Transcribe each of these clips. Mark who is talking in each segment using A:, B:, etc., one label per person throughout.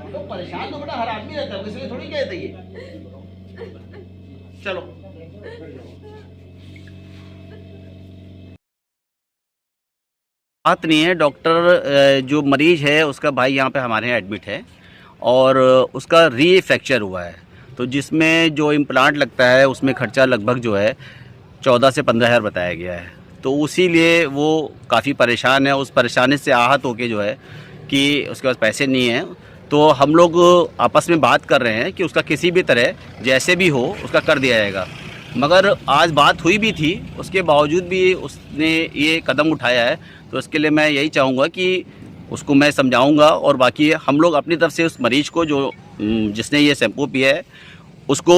A: तो परेशान तो बेटा हर आदमी रहता है, इसलिए थोड़ी कहते ये। चलो बात नहीं है। डॉक्टर जो मरीज है उसका भाई यहाँ पे हमारे यहाँ एडमिट है और उसका री फ्रैक्चर हुआ है, तो जिसमें जो इम्प्लांट लगता है उसमें खर्चा लगभग जो है 14 से 15 हज़ार बताया गया है। तो उसी लिए वो काफ़ी परेशान है, उस परेशानी से आहत होके जो है कि उसके पास पैसे नहीं हैं। तो हम लोग आपस में बात कर रहे हैं कि उसका किसी भी तरह जैसे भी हो उसका कर दिया जाएगा। मगर आज बात हुई भी थी, उसके बावजूद भी उसने ये कदम उठाया है, तो इसके लिए मैं यही चाहूँगा कि उसको मैं समझाऊँगा और बाकी हम लोग अपनी तरफ से उस मरीज़ को जो जिसने ये शैम्पू पिया है उसको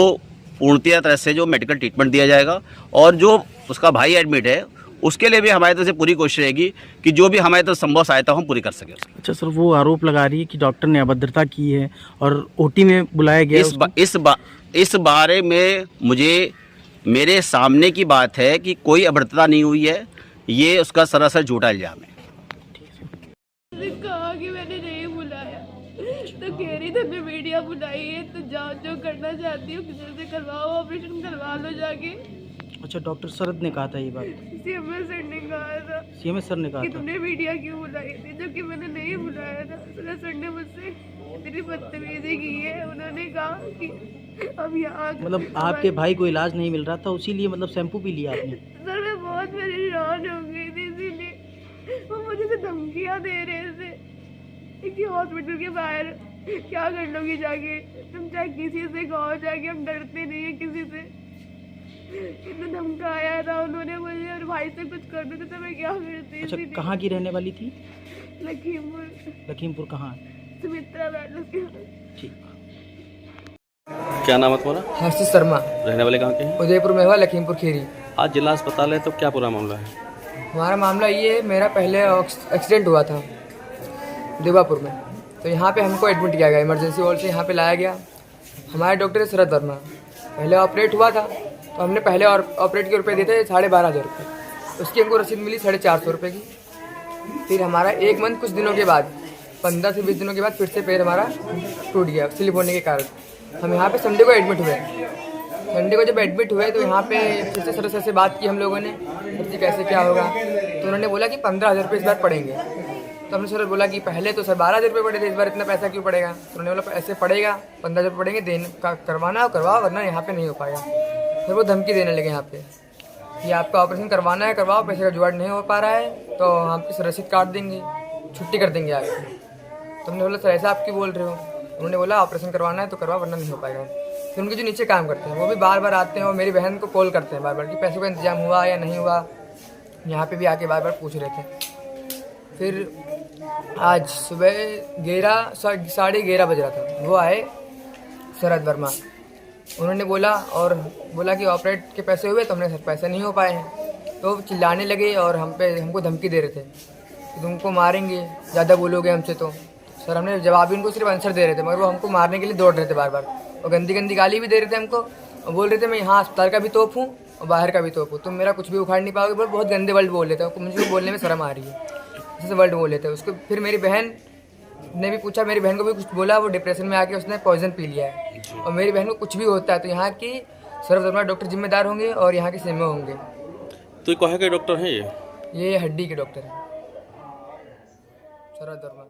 A: पूर्णतः तरह से जो मेडिकल ट्रीटमेंट दिया जाएगा, और जो उसका भाई एडमिट है उसके लिए भी हमारी तरफ से पूरी कोशिश रहेगी कि जो भी हमारी तरफ संभव सहायता हम पूरी कर सकें।
B: अच्छा सर, वो आरोप लगा रही है कि डॉक्टर ने अभद्रता की है और ओटी में बुलाया गया।
A: इस बारे में मुझे मेरे सामने की बात है कि कोई अभद्रता नहीं हुई है, ये उसका सरासर झूठा इल्जाम है।
C: कहा कि मैंने नहीं बुलाया, तो कह रही तुमने मीडिया बुलाई है तो जाओ जो करना चाहती हो किसी से करवाओ, ऑपरेशन करवा लो जाके।
B: अच्छा, डॉक्टर शरद ने कहा था ये बात?
C: सीएमएस सर ने कहा था।
B: सीएमएस सर ने कहा
C: कि
B: था
C: तुमने मीडिया क्यों बुलाई थी, जो कि मैंने नहीं बुलाया था। सर ने मुझसे इतनी बदतमीजी की है, उन्होंने कहा कि अब यहाँ
B: मतलब आपके भाई को इलाज नहीं मिल रहा था, उसीलिए मतलब शैम्पू पी लिया आपने?
C: सर मैं बहुत परेशान हो गई थी, इसीलिए वो मुझे से धमकियाँ दे रहे थे कि हॉस्पिटल के बाहर क्या कर लोगी जाके, तुम चाहे किसी से कहो जाके, हम डरते नहीं है किसी से। इतना धमकाया था उन्होंने मुझे, और भाई से कुछ कर देते तो मैं क्या करती।
B: अच्छा, कहाँ की रहने वाली थी?
C: लखीमपुर।
B: लखीमपुर कहाँ?
C: सुमित्रा पैलेस के।
B: ठीक।
A: क्या नाम है तुम्हारा?
D: हर्षित शर्मा।
A: रहने वाले कहाँ के हैं?
D: उदयपुर में हुआ, लखीमपुर खीरी।
A: आज जिला अस्पताल है, तो क्या पूरा मामला है?
D: हमारा मामला ये है, मेरा पहले एक्सीडेंट हुआ था देवापुर में, तो यहाँ पे हमको एडमिट किया गया, इमरजेंसी वार्ड से यहाँ पे लाया गया। हमारे डॉक्टर शरद वर्मा, पहले ऑपरेट हुआ था तो हमने पहले और ऑपरेट के रुपये दिए थे 12,500 रुपये, उसकी हमको रसीद मिली 450 रुपये की। फिर हमारा 1 मंथ कुछ दिनों के बाद 15 से 20 दिनों के बाद फिर से पैर हमारा टूट गया स्लिप होने के कारण। हम यहाँ पे संडे को एडमिट हुए। संडे को जब एडमिट हुए तो यहाँ पे फिर से सर से बात की हम लोगों ने, सर जी कैसे क्या होगा, तो उन्होंने बोला कि 15,000 रुपये इस बार पड़ेंगे। तो हमने सर बोला कि पहले तो सर 12,000 रुपये पड़े थे, इस बार इतना पैसा क्यों पड़ेगा? तो उन्होंने बोला ऐसे पड़ेगा, 15,000 पड़ेंगे, देन का करवाना हो करवाओ, वरना यहाँ पे नहीं हो पाएगा। फिर वो धमकी देने लगे यहाँ पे कि आपका ऑपरेशन करवाना है करवाओ, पैसे का जुगाड़ नहीं हो पा रहा है तो हम इस रसीद काट देंगे, छुट्टी कर देंगे आपकी। तो हमने बोला सर ऐसा आप क्यों बोल रहे हो? उन्होंने बोला ऑपरेशन करवाना है तो करवाओ, वरना नहीं हो पाएगा। फिर उनके जो नीचे काम करते हैं वो भी बार बार आते हैं और मेरी बहन को कॉल करते हैं बार बार कि पैसों का इंतजाम हुआ या नहीं हुआ, यहाँ पे भी आके बार बार पूछ रहे थे। फिर आज सुबह 11 बज रहा था, वो आए शरद वर्मा, उन्होंने बोला कि ऑपरेट के पैसे हुए, तो हमने सर पैसे नहीं हो पाए हैं। तो चिल्लाने लगे और हमको धमकी दे रहे थे कि तुमको मारेंगे, ज़्यादा बोलोगे हमसे तो। सर हमने जवाब भी उनको सिर्फ आंसर दे रहे थे, मगर वो हमको मारने के लिए दौड़ रहे थे बार बार, और गंदी गंदी गाली भी दे रहे थे हमको, और बोल रहे थे मैं यहाँ अस्पताल का भी तोप हूँ और बाहर का भी तोप हूँ, तुम मेरा कुछ भी उखाड़ नहीं पाओगे। बहुत गंदे वर्ड बोल लेते हैं, मुझे बोलने में शर्म आ रही है, जैसे वर्ड बोल लेते हैं उसको। फिर मेरी बहन ने भी पूछा, मेरी बहन को भी कुछ बोला, वो डिप्रेशन में आके उसने पॉइजन पी लिया है। और मेरी बहन को कुछ भी होता है तो यहाँ की शरद वर्मा डॉक्टर जिम्मेदार होंगे और यहाँ के सीएमओ होंगे।
A: तो कहाँ के डॉक्टर हैं ये?
D: ये हड्डी के डॉक्टर हैं शरद वर्मा।